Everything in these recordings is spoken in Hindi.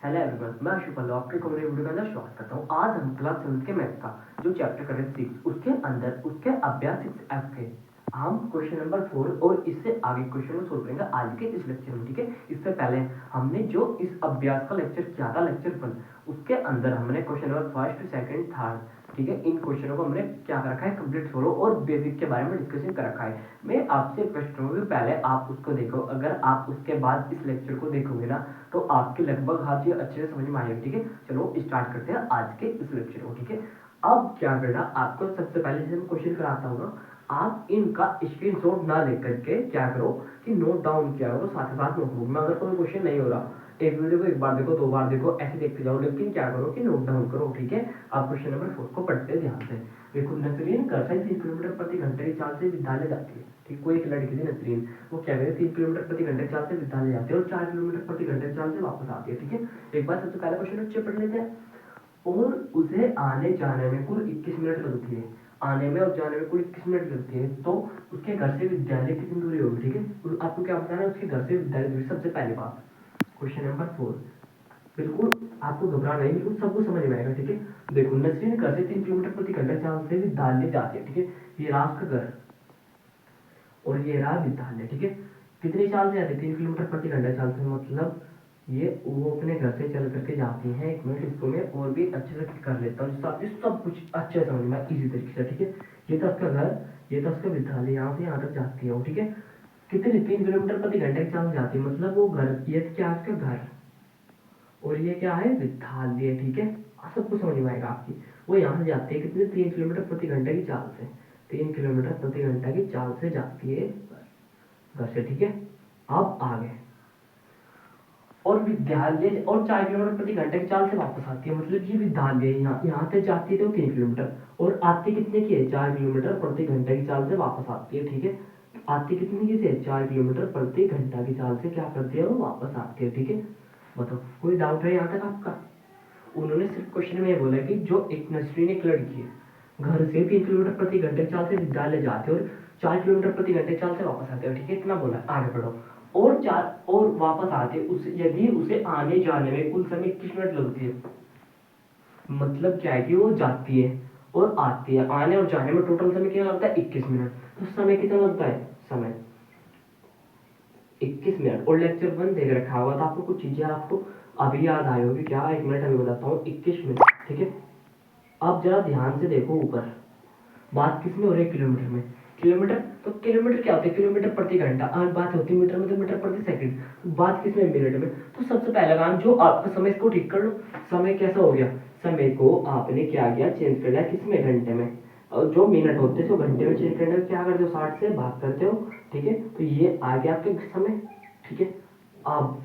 हेलो एवरीवन, मैं शुभल आपके एक और वीडियो के अंदर स्वागत करता हूँ। आज हम क्लास 7 के मैथ का जो चैप्टर कर रहे हैं 6, उसके अंदर उसके अभ्यास 6F के हम क्वेश्चन नंबर 4 और इससे आगे क्वेश्चन को सोल्व करेंगे आज के इस लेक्चर में। ठीक है, इससे पहले हमने जो इस अभ्यास का लेक्चर किया था, लेक्चर 1, उसके अंदर हमने question number first, second, third, ठीक है, इन क्वेश्चनों को हमने क्या कर रखा है, कंप्लीट सोल्व और बेसिक के बारे में डिस्कशन कर रखा है। मैं आपसे रिक्वेस्ट करूंगी पहले आप उसको देखो। अगर आप उसके बाद इस लेक्चर को देखोगे ना तो आपके लगभग हर चीज अच्छे से समझ में आएगी। ठीक है, चलो स्टार्ट करते हैं आज के इस लेक्चर को। ठीक है, अब क्या करना आपको, सबसे पहले जैसे मैं क्वेश्चन कराता हूँ ना, आप इनका स्क्रीनशॉट ना लेकर के क्या करो कि नोट डाउन किया करो, साथ ही साथ नोटबुक में। अगर कोई क्वेश्चन नहीं हो रहा, एक वीडियो को एक बार देखो, 2 बार देखो, ऐसे देखते जाओ, लेकिन क्या करो कि नोट डाउन करो। ठीक है, आप क्वेश्चन नंबर 4 को पढ़ते हैं ध्यान से। देखो, नसरीन घर से 3 किलोमीटर प्रति घंटे की चाल से विद्यालय जाती है। ठीक, कोई एक लड़की थी नसरीन, वो क्या करे 3 किलोमीटर प्रति घंटे की चाल से विद्यालय जाती है और 4 किलोमीटर प्रति घंटे की चाल से वापस आती है। ठीक है, एक बार सबसे पहले क्वेश्चन अच्छे पढ़ लेते हैं। और उसे आने जाने में कुल 21 मिनट लगती है। आने में और जाने में कुल 21 मिनट लगती है, तो उसके घर से विद्यालय कितनी दूरी होगी। ठीक है, आपको क्या बताना है, उसके घर से विद्यालय दूरी। सबसे पहली बात, क्वेश्चन नंबर 4, बिल्कुल आपको घबराना नहीं, बिल्कुल सबको समझ में आएगा। ठीक है, देखो, नसरीन घर से 3 किलोमीटर प्रति घंटे चाल से विद्यालय जाती है। ठीक है, ये रहा उसका घर और ये रहा विद्यालय। ठीक है, कितनी चाल से जाती है, 3 किलोमीटर प्रति घंटे चाल से, मतलब ये वो अपने घर से चल करके जाती हैं। एक मिनट, इसको मैं और भी अच्छे से कर लेता हूँ, सब कुछ अच्छे से समझ में इजी तरीके से। ठीक है, ये था उसका घर, ये था उसका विद्यालय, यहाँ से यहाँ तक जाती है वो। ठीक है, कितनी 3 किलोमीटर प्रति घंटे की चाल से जाती है, मतलब वो घर, ये क्या उसका घर और ये क्या है, विद्यालय। ठीक है, सबको समझ में आएगा आपकी। वो यहाँ से जाती है कितने, 3 किलोमीटर प्रति घंटे की चाल से, 3 किलोमीटर प्रति घंटे की चाल से जाती है घर से। ठीक है, अब आगे, और विद्यालय और 4 किलोमीटर प्रति घंटे की चाल से वापस आती है, मतलब ये विद्यालय यहाँ से जाती है तो 3 किलोमीटर और आती कितने की है, 4 किलोमीटर प्रति घंटे की चाल से वापस आती है। ठीक है, आती कितनी की से, 4 किलोमीटर प्रति घंटा की चाल से क्या करती है, वो वापस आती है। ठीक है, बताओ कोई डाउट है यहाँ तक आपका। उन्होंने सिर्फ क्वेश्चन में ये बोला कि जो एक नसरीन एक लड़की है, घर से 3 किलोमीटर प्रति घंटे की चाल से विद्यालय जाते और 4 किलोमीटर प्रति घंटे की चाल से वापस आते हो। ठीक है, इतना बोला, आगे बढ़ो। और 4 और वापस आते उस, यदि उसे आने जाने में कुल समय 21 मिनट लगती है, मतलब क्या है कि वो जाती है और आती है, आने और जाने में टोटल समय क्या लगता है, 21 मिनट। तो समय कितना लगता है, समय 21 मिनट। और लेक्चर 1 देख रखा होगा तो आपको कुछ चीजें आपको अभी याद आई होगी। क्या, एक मिनट अभी बताता हूँ, 21 मिनट। ठीक है, अब जरा ध्यान से देखो, ऊपर बात किसमें हो रही है, किलोमीटर में। किलोमीटर, तो किलोमीटर क्या होता है, किलोमीटर प्रति घंटा, और बात होती है मीटर में तो मीटर प्रति सेकंड। तो बात किसमें, मिनट में। तो सबसे पहला काम जो आपका समय, इसको ठीक कर लो। समय कैसा हो गया, समय को आपने क्या किया, चेंज कर लिया किसमें, घंटे में। और जो मिनट होते हैं तो घंटे में चेंज करने में क्या करते हो, 60 से भाग करते हो। ठीक है, तो ये आ गया आपके समय। ठीक है, अब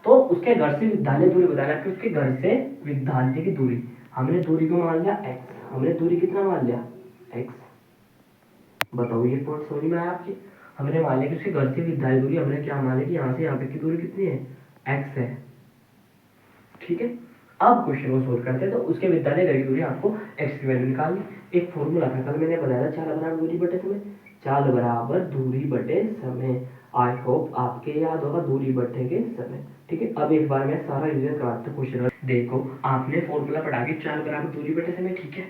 तो उसके घर से विद्यालय दूरी बताना कि उसके घर से विद्यालय की दूरी, हमने दूरी को मान लिया x, हमने दूरी कितना मान लिया, x। बताओ ये पॉइंट समझ में आया आपकी। हमने मान लिया कि उसके घर से विद्यालय दूरी, हमने क्या मान लिया कि यहाँ से यहाँ तक की दूरी कितनी है, x है। ठीक है, अब क्वेश्चन को सोल्व करते हैं। तो उसके विद्यालय घर की दूरी, आपको x की वैल्यू निकालनी। एक फॉर्मूला था, कल मैंने बताया था, चाल बराबर दूरी बटे समय। चाल बराबर दूरी बटे समय, आई होप आपके याद होगा, दूरी बटे के समय। ठीक है, अब एक बार मैं सारा रिवीजन कराता हूँ क्वेश्चन। देखो, आपने फॉर्मूला पढ़ा के चाल बराबर दूरी बटे समय। ठीक है,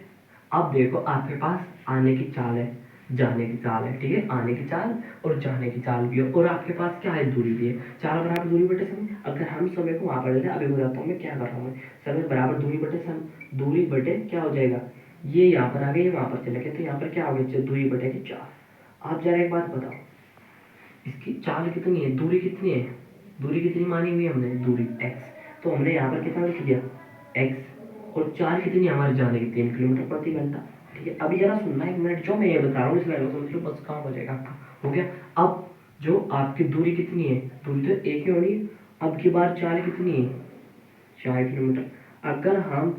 अब देखो आपके पास आने की चाल है, जाने की चाल है। ठीक है, आने की चाल और जाने की चाल भी है, और आपके पास क्या है, दूरी भी है। चाल बराबर दूरी बटे समय। अगर हम समय को वहां पर लेते हैं, अभी बताता हूँ मैं क्या कर रहा हूँ। समय बराबर दूरी बटे समय, दूरी बटे क्या हो जाएगा, ये यहाँ पर आ गया, ये वहां पर चले गए, तो यहाँ पर क्या हो गया, दूरी बटे की चाल। आप जरा एक बात बताओ, इसकी चाल कितनी है, दूरी कितनी है, दूरी कितनी मानी हुई हमने, दूरी x, तो हमने यहाँ पर कितना लिख दिया, x। और चाल कितनी हमारे जाने की, 3 किलोमीटर प्रति घंटा। ठीक है, अभी जरा सुनना एक मिनट, जो मैं ये बता रहा हूँ इसमें समझ लो, बस काम हो जाएगा आपका। हो गया, अब जो आपकी दूरी कितनी है, दूरी तो एक ही होनी है। अब की बार चाल कितनी है, 4 किलोमीटर। अगर हम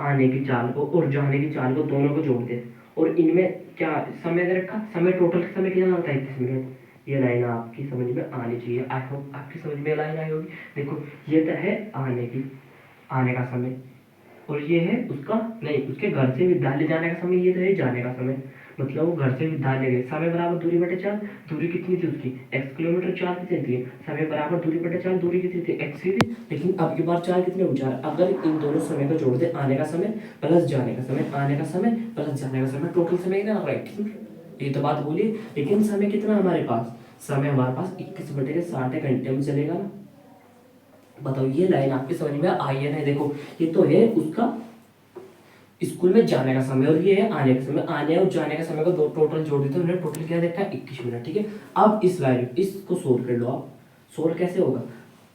आने की चाल को और जाने की चाल को दोनों को जोड़ दें और इनमें क्या समय दे रखा, समय टोटल समय कितना होता है, 21 मिनट। ये लाइन आपकी समझ में आनी चाहिए, आई होप आपकी समझ में लाइन आई होगी। देखो, ये तो है आने की, आने का समय, और ये है उसका नहीं, उसके घर से विद्यालय जाने का समय, ये तो है जाने का समय। मतलब वो घर से विद्यालय गए, समय बराबर दूरी बटे चार, दूरी कितनी थी उसकी x किलोमीटर, चार कितनी थी, समय बराबर दूरी बटे चार, दूरी कितनी थी x ही थी। लेकिन अब की बार चार कितने हो, चार। अगर इन दोनों समय को जोड़ दे, आने का समय प्लस जाने का समय, आने का समय प्लस जाने का समय, टोटल समय ना, राइट। ये तो बात बोली। लेकिन समय कितना हमारे पास, समय हमारे पास 21/60 घंटे में चलेगा ना। बताओ ये लाइन आपके समझ में आई है ना। देखो ये तो है उसका स्कूल में जाने का समय और ये है आने का समय। आने और जाने का समय को दो टोटल जोड़ देते हैं, उन्होंने टोटल क्या देखा है, 21 मिनट, ठीक है। अब इस वैल्यू इसको सोल्व कर लो आप। सोल्व कैसे होगा,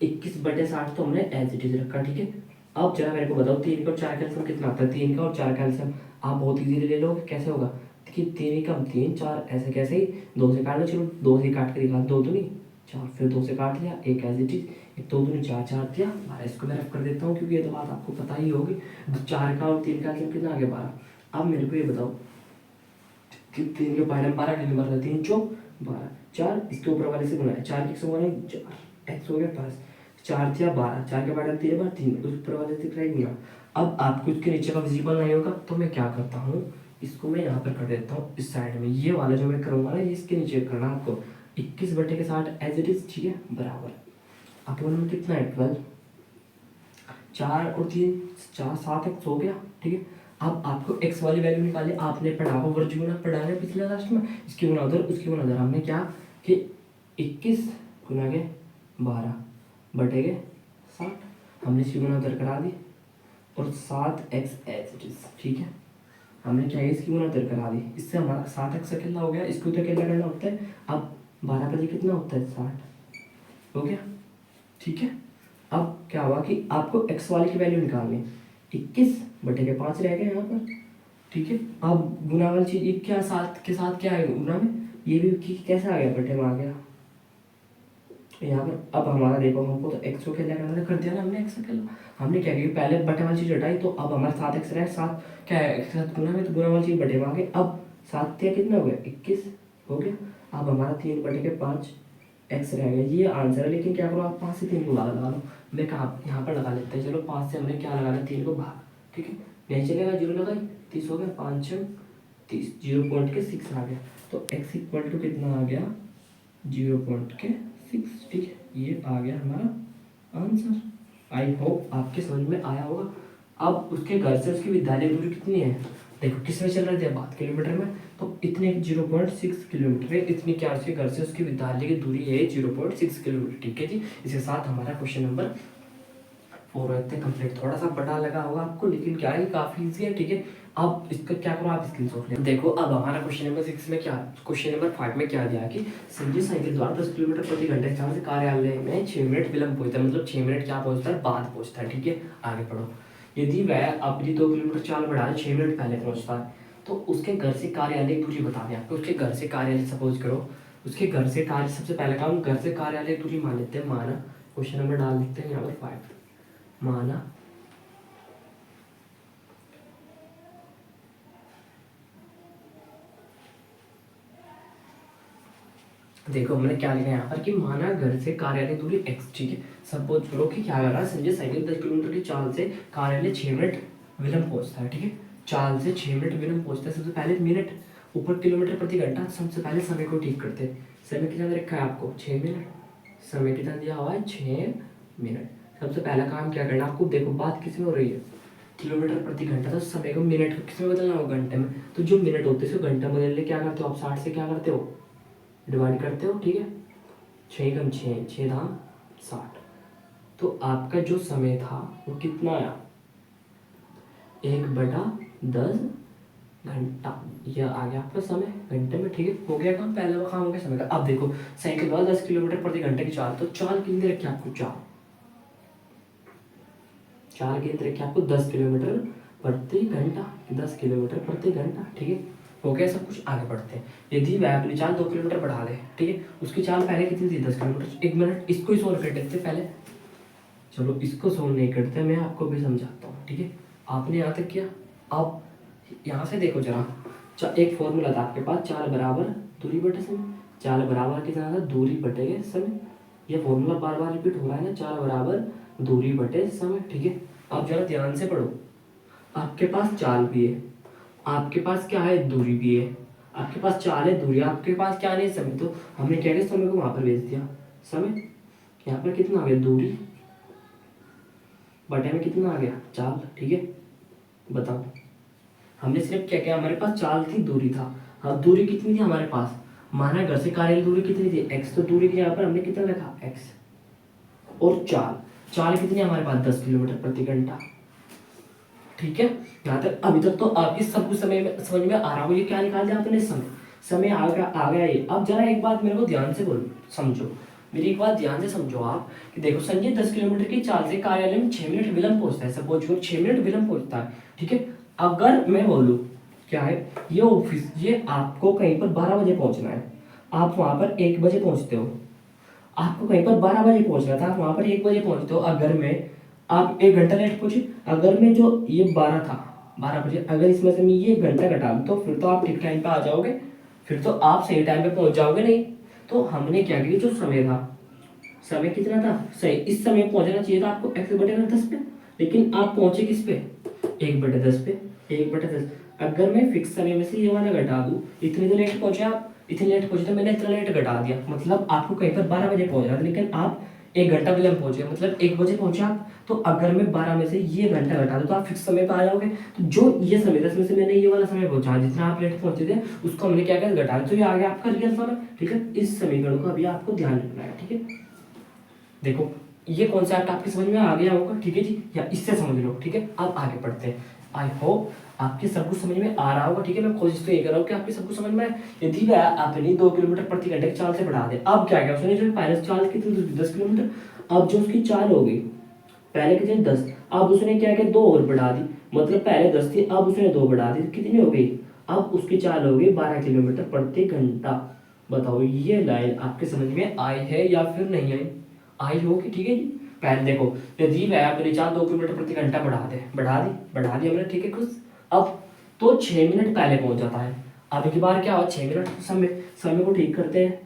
21/60 तो हमने एज इट इज रखा, ठीक है। अब जरा मेरे को बताओ 3 का और 4 का एलसीएम कितना आता है, 3 का और 4 का एलसीएम आप बहुत इजीली ले लोगे। कैसे होगा, देखिए 3 का 3, 4 ऐसे कैसे ही 2 से काट लो, चलो 2 से काट के दिखा, 2 तो नहीं 4, फिर 2 से काट लिया, एक एज इट इज, एक 2 दूनी 4, 4 दिया 12। इसको मैं रफ कर देता हूँ क्योंकि ये तो बात आपको पता ही होगी। 4 का और 3 का एलसीएम कितना आ गया, 12। अब मेरे को ये बताओ 3 के पहाड़े में 12 कितने बार, 3 चौक 12, 4 इसके ऊपर वाले से गुना है, 4 किससे गुना है 4, एक्स हो गया पास, 4 या 12, 4 के पहाड़े में 3 बार 3, उस ऊपर वाले से दिख नहीं। अब आपको इसके नीचे का विजिबल नहीं होगा तो मैं क्या करता हूँ, इसको मैं यहाँ पर कर देता हूँ इस साइड में। ये वाला जो मैं करूँगा ना, ये इसके नीचे करना आपको, 21/60 एज इट इज, ठीक है, बराबर अपन में कितना है 12, 4 और 3 4, 7 एक्स हो गया, ठीक है। अब आपको एक्स वाली वैल्यू निकाली, आपने पढ़ा हो वर्ग गुना, पढ़ा है पिछले लास्ट में, इसकी गुना उधर उसकी गुना उधर। हमने क्या कि 21 गुना के 12 बटे के 60, हमने इसकी गुना उधर करा दी और 7x एज इट इज, ठीक है। हमने क्या है, इसकी गुना उधर करा दी, इससे हमारा 7x अकेला हो गया, इसको तो अकेला करना होता है। अब 12 पर कितना होता है 60 हो गया, ठीक है। अब क्या हुआ कि आपको x वाले की वैल्यू निकालनी है, 21/5 रह गए यहाँ पर, ठीक है। अब गुना वाली चीज ये क्या, 7 के साथ क्या है गुना में, ये भी कैसे आ गया, बटे में आ गया यहाँ पर। अब हमारा देखो, हमको तो x को क्या करना कर दिया ना हमने, x अकेला। हमने क्या किया, पहले बटे वाली चीज हटाई, तो अब हमारा 7x रहा, 7 क्या है x के साथ गुना में, तो गुना वाली चीज बटे में आ गई। अब 7 कितना हो गया 21 हो गया। अब हमारा 3/5 एक्स रह गया, ये आंसर है। लेकिन क्या करो आप 5 से 3 को भाग लगा लो, मैं कहा यहाँ पर लगा लेते हैं, चलो 5 से हमने क्या लगाना, 3 को भाग, ठीक है। नहीं चलेगा, 0 लगाई 30 हो गया, 5 6 30, 0.6 आ गया। तो x इक्वल टू कितना आ गया 0.6, ठीक है। ये आ गया हमारा आंसर। आई होप आपके समझ में आया होगा। अब उसके घर से उसकी विद्यालय दूरी कितनी है, देखो किस में चल रहे थे बात, किलोमीटर में, तो इतने 0.6 किलोमीटर है, इतनी क्या उसके घर से उसकी विद्यालय की दूरी है 0.6 किलोमीटर, ठीक है जी। इसके साथ हमारा क्वेश्चन नंबर 4 रहते हैं कंप्लीट। थोड़ा सा बड़ा लगा होगा आपको, लेकिन क्या है काफी इजी है, ठीक है। अब इसका क्या करो आप स्क्रीनशॉट ले देखो। अब हमारा क्वेश्चन नंबर 6 में क्या, क्वेश्चन नंबर 5 में क्या दिया कि संजय साइकिल द्वारा 10 किलोमीटर प्रति घंटे की चाल से कार्यालय में 6 मिनट विलंब पहुंचता है, मतलब 6 मिनट क्या पहुंचता है, बाद पहुंचता है, ठीक है। आगे पढ़ो, यदि वह अपनी 2 किलोमीटर चाल बढ़ा 6 मिनट पहले पहुंचता है, तो उसके घर से कार्यालय की दूरी बता दें आपको। उसके घर से कार्यालय सपोज करो, उसके घर से कार्य, सबसे पहले काम घर से कार्यालय दूरी मान लेते हैं, माना क्वेश्चन नंबर डाल देते हैं यहाँ पर 5, माना देखो हमने क्या लिखा है यहाँ पर कि माना घर से कार्यालय दूरी x, ठीक है। सपोज करो कि क्या कर रहा है संजय साइकिल 10 किलोमीटर की चाल से कार्यालय 6 मिनट विलंब पहुंचता है, ठीक है। चाल से 6 मिनट विलंब पहुंचता है। सबसे पहले मिनट, ऊपर किलोमीटर प्रति घंटा, सबसे पहले समय को ठीक करते हैं। समय कितना दे रखा है आपको 6 मिनट, समय कितना दिया हुआ है 6 मिनट। सबसे पहला काम क्या करना आपको, देखो बात किस में हो रही है, किलोमीटर प्रति घंटा, तो समय को मिनट को किस में बदलना होगा, घंटे में। तो जो मिनट होते हैं उसको घंटा में बदलने क्या करते हो आप, 60 से क्या करते हो डिवाइड करते हो, ठीक है। 6 कम 6, 6 धाम 60, तो आपका जो समय था वो कितना आया 1/10 घंटा, यह आ गया आपका समय घंटे में, ठीक है। हो गया काम, पहला काम हो गया समय का। अब देखो साइकिल वाला 10 किलोमीटर प्रति घंटे की चाल, तो चाल कितनी रखी आपको, चाल कितनी रखी आपको 10 किलोमीटर प्रति घंटा, 10 किलोमीटर प्रति घंटा, ठीक है। हो गया सब कुछ, आगे बढ़ते हैं। यदि वह अपनी चाल 2 किलोमीटर बढ़ा दे, ठीक है, उसकी चाल पहले कितनी थी 10 किलोमीटर, 1 मिनट, इसको ही सोल्व कर देते पहले। चलो इसको सोल्व नहीं करते, मैं आपको भी समझाता हूँ, ठीक है। आपने यहाँ तक किया, अब यहाँ से देखो जरा, एक फॉर्मूला था आपके पास, चाल बराबर दूरी बटे समय, चाल बराबर कितना था दूरी बटे समय। ये फॉर्मूला बार बार रिपीट हो रहा है ना, चाल बराबर दूरी बटे समय, ठीक है। अब जरा ध्यान से पढ़ो, आपके पास चाल भी है, आपके पास क्या है दूरी भी है, आपके पास चाल है, दूरी, आपके पास क्या नहीं समय, तो हमने क्या किया, समय को वहां पर भेज दिया। समय यहाँ पर कितना आ गया, दूरी बटे में कितना आ गया, चाल। ठीक है, बताओ हमने सिर्फ क्या किया, हमारे पास चाल थी, दूरी था। अब दूरी कितनी थी हमारे पास, माना घर से कार्यालय दूरी कितनी थी, x, तो दूरी के यहाँ पर हमने कितना रखा, x। और चाल, चाल कितनी है हमारे पास, 10 किलोमीटर प्रति घंटा। ठीक है, यहाँ तक अभी तक तो आपकी सब कुछ समय में समझ में आ रहा हो, ये क्या निकाल दिया आपने, समय। समय आ गया ये। अब जरा एक बात मेरे को ध्यान से बोलो, समझो मेरी एक बात ध्यान से समझो आप, कि देखो संजय 10 किलोमीटर की चाल से कार्यालय में 6 मिनट विलंब पहुंचता है, सपोज करो 6 मिनट विलंब पहुंचता है। ठीक है, अगर मैं बोलूँ क्या है, ये ऑफिस, ये आपको कहीं पर 12 बजे पहुंचना है, आप वहां पर 1 बजे पहुंचते हो। आपको कहीं पर 12 बजे पहुंचना था, आप वहां पर 1 बजे पहुंचते हो। अगर मैं, आप 1 घंटा लेट पहुंचे, अगर मैं जो ये 12 था, 12 बजे, अगर इसमें से मैं ये 1 घंटा घटा दूं, तो फिर तो आप ठीक टाइम पे आ जाओगे, फिर तो आप सही टाइम पे पहुंच जाओगे। नहीं तो हमने क्या किया, जो समय था, समय कितना था सही, इस समय पहुंचना चाहिए था आपको x/10 पे, लेकिन आप पहुंचे किस पे, 1/10 पे। 1/10, अगर मैं फिक्स समय में से ये वाला घटा दूं, इतनी तो लेट पहुंचे आप, इतनी लेट पहुंचे तो मैंने इतना लेट घटा दिया, मतलब आपको कहीं पर 12 बजे पहुंचना था, लेकिन आप 1 घंटा विलंब पहुंचे, मतलब 1 बजे पहुंचे आप। तो अगर मैं 12 में से ये घंटा घटा दूं, तो आप फिक्स समय पर आ जाओगे। तो जो ये समय 10 में से मैंने ये वाला समय पहुंचा, जितना आप लेट पहुंचे थे, उसको हमने क्या किया, घटा, तो ये आ गया आपका रियल समय। ठीक है, इस समीकरण को अभी आपको ध्यान रखना है। ठीक है, देखो ये कॉन्सेप्ट आपके समझ में आ गया होगा। ठीक है जी, या इससे समझ लो। ठीक है, अब आगे बढ़ते हैं। आई होप आपके सब कुछ समझ में आ रहा होगा। ठीक है, मैं कोशिश तो ये कर रहा हूँ कि आपके सब कुछ समझ में आए। यदि वह आपने 2 किलोमीटर प्रति घंटे की चाल से बढ़ा दे, अब क्या क्या उसने, जो पहले चाल कितनी थी, 10 किलोमीटर, अब जो उसकी चाल हो गई, पहले कितनी 10, अब उसने क्या किया, 2 और बढ़ा दी, मतलब पहले 10 थी, अब उसने 2 बढ़ा दी, कितनी हो गई, अब उसकी चाल हो गई 12 किलोमीटर प्रति घंटा। बताओ ये लाइन आपके समझ में आई है या फिर नहीं आई, आई होगी। ठीक है जी, पहले देखो, यदि वह अपनी चाल 2 किलोमीटर प्रति घंटा बढ़ा दी हमने। ठीक है, कुछ अब तो 6 मिनट पहले पहुंच जाता है। अब की बार क्या हुआ, 6 मिनट, समय समय को ठीक करते हैं।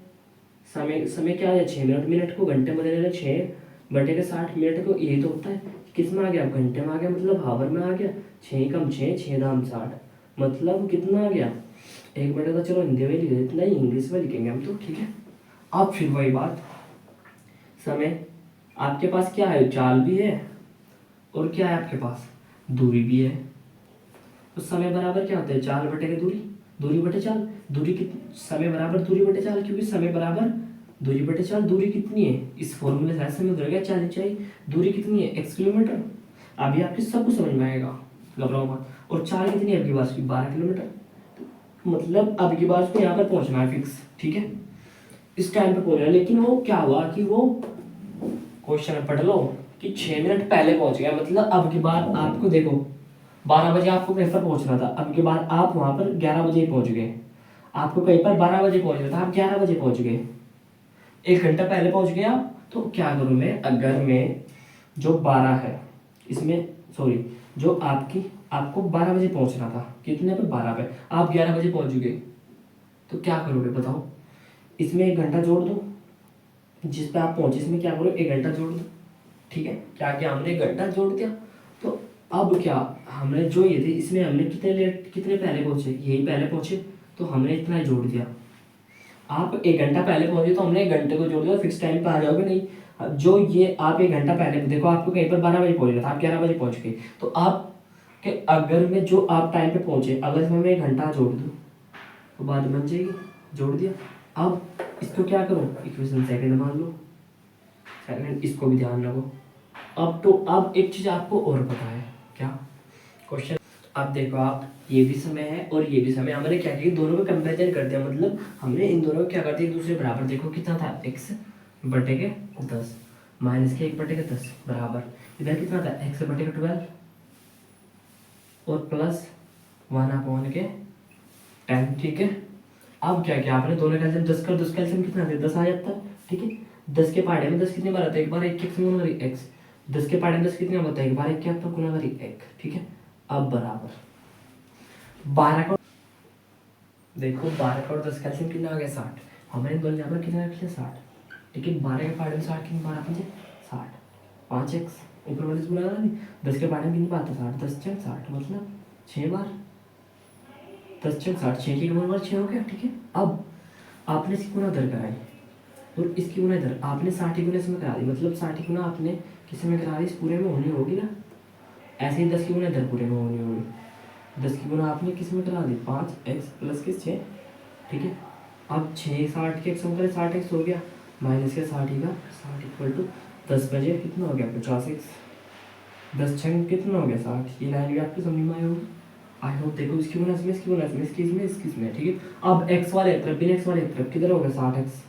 समय समय क्या है, 6 मिनट, मिनट को घंटे में बदलना, 6/60 मिनट को, ये तो होता है किस में आ गया, घंटे में आ गया, मतलब हावर में आ गया। 6 कम 6, 6 दाम 60, मतलब कितना आ गया, 1 बटे, तो चलो हिंदी में लिख देते, इतना ही इंग्लिश में लिखेंगे हम तो। ठीक है, अब फिर वही बात, समय आपके पास क्या है, चाल भी है और क्या है आपके पास, दूरी भी है। तो समय बराबर क्या होता है, चाल बटे के दूरी, दूरी बटे चाल, दूरी कितनी, समय बराबर दूरी बटे चाल, क्योंकि समय बराबर दूरी बटे चाल, दूरी कितनी है, इस फॉर्मूले से समय उधर गया, चाल चाहिए, दूरी कितनी है, x किलोमीटर। अभी आपके सब कुछ समझ में आएगा, घबराओ मत। और चाल कितनी है आपके पास की, 12 किलोमीटर, मतलब अब की बार उसको यहाँ पर पहुंचना है फिक्स। ठीक है, इस टाइम पे पहुंचना है, लेकिन वो क्या हुआ कि वो क्वेश्चन पढ़ लो कि 6 मिनट पहले पहुंच गया, मतलब अब की बार आपको देखो 12 बजे आपको कहीं पर पहुंचना था, अब की बार आप वहां पर 11 बजे ही पहुंच गए। आपको कहीं पर 12 बजे पहुंचना था, आप 11 बजे पहुंच गए, 1 घंटा पहले पहुंच गए आप। तो क्या करूं मैं, अगर मैं जो 12 है इसमें, सॉरी, जो आपको 12 बजे पहुंचना था, कितने पे, 12 पे, आप 11 बजे पहुंच गए, तो क्या करोगे बताओ, इसमें 1 घंटा जोड़ दो, जिस पे आप पहुंचे इसमें क्या करो, 1 घंटा जोड़ दो। ठीक है, क्या क्या हमने 1 घंटा जोड़ दिया। तो अब क्या, हमने जो ये थे इसमें हमने कितने लेट, कितने पहले पहुंचे, यही पहले पहुंचे, तो हमने इतना ही जोड़ दिया। आप 1 घंटा पहले पहुंचे तो हमने 1 घंटे को जोड़ दिया, फिक्स टाइम पे आ जाओगे। नहीं, अब जो ये आप 1 घंटा पहले, देखो आपको कहीं पर 12 बजे पहुंचना था, आप 11 बजे पहुंच गए, तो आप के अगर मैं जो आप टाइम पे पहुंचे, अगर इसमें मैं 1 घंटा जोड़ दूँ तो बात बन जाएगी, जोड़ दिया। अब इसको क्या करो, इक्वेशन सेकंड मान लो, सेकंड, इसको भी ध्यान रखो। अब तो अब एक चीज आपको और पता है क्या, क्वेश्चन, अब देखो आप, ये भी समय है और ये भी समय, हमने क्या किया, दोनों का कंपैरिजन कर दिया, मतलब हमने इन दोनों को क्या कर दिया, एक दूसरे बराबर। देखो कितना था, x/10 माइनस के 1/10 बराबर, इधर कितना था, x/12 और प्लस 1/10। ठीक है, अब क्या किया आपने, दोनों का एलसीएम 10 कर, 10 का एलसीएम कितना आता है, 10 आ जाता है। ठीक है, 10 के पहाड़े में 10 कितने बार आता है, एक बार, एक x में गुना करी x, 10 के पहाड़े में 10 कितने होता है, एक बार एक के आप गुना करी 1। ठीक है, अब बराबर 12 का, देखो 12 का और 10 का एलसीएम कितना आ गया, 60, हमने दोनों यहाँ पर कितना रख लिया, 60। लेकिन 12 के पहाड़े में 60 कितनी बार आता है, 60, 5x ऊपर वाले से गुना करा दी, 10 के पहाड़े में कितनी बार आता है, 60, 10 × 60 मतलब 6 बार। 10 छः 60, 6 की गुना 6 हो गया, ठीक है। अब आपने इसकी गुना इधर कराई और इसकी गुना इधर, आपने 60 गुना इसमें करा दी, मतलब 60 गुना आपने किसी में करा दी, इस पूरे में होनी होगी ना। ऐसे ही 10 की गुना इधर पूरे में होनी होगी। 10 की गुना आपने किस में करा दी, 5x प्लस के 6, ठीक है। अब 6 60 के x में करें, 60x हो गया माइनस के 60 का 60 इक्वल टू 10 बजे कितना हो गया 50x, 10 छः कितना हो गया 60। ये लाइन भी आपको समझ में आई होगी, आई होप। देखो इसकी गुना इसमें, इसकी गुना इसमें, इसकी इसमें, इसकी इसमें, ठीक है। अब x वाले तरफ बिन x वाले तरफ किधर हो गया 60x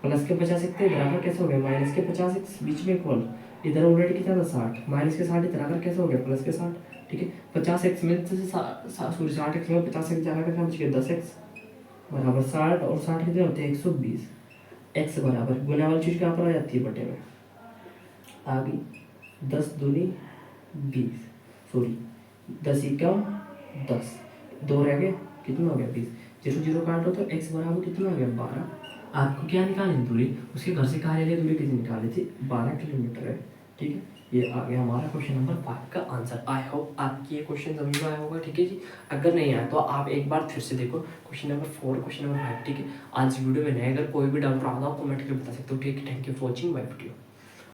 प्लस के 50 इतने इधर आकर कैसे हो गया माइनस के 50x, बीच में इक्वल, इधर ऑलरेडी कितना था 60, माइनस के 60 इधर आकर कैसे हो गया प्लस के 60, ठीक है। 50x में से सॉरी 60x में 50x जाकर कितना बच गया 10x बराबर 60, और 60 कितने होते हैं 120। x बराबर गुना वाली चीज़ कहाँ पर आ जाती है बटे में, आ गई 10 दूनी 20, सॉरी 10 इक्यावन 10, 2 रह गए कितना हो गया 20, 0 0 काटो तो x बराबर कितना हो गया 12। आपको क्या निकालनी दूरी, उसके घर से कार्यालय दूरी कितनी निकाली थी 12 किलोमीटर है, ठीक है। ये आ गया हमारा क्वेश्चन नंबर 5 का आंसर। आई होप आपकी ये क्वेश्चन समझ में आया होगा, ठीक है जी। अगर नहीं आया तो आप एक बार फिर से देखो क्वेश्चन नंबर 4, क्वेश्चन नंबर 5, ठीक है। आज वीडियो में नए अगर कोई भी डाउट रहा तो आप कमेंट करके बता सकते हो, ठीक है। Thank you for watching my video.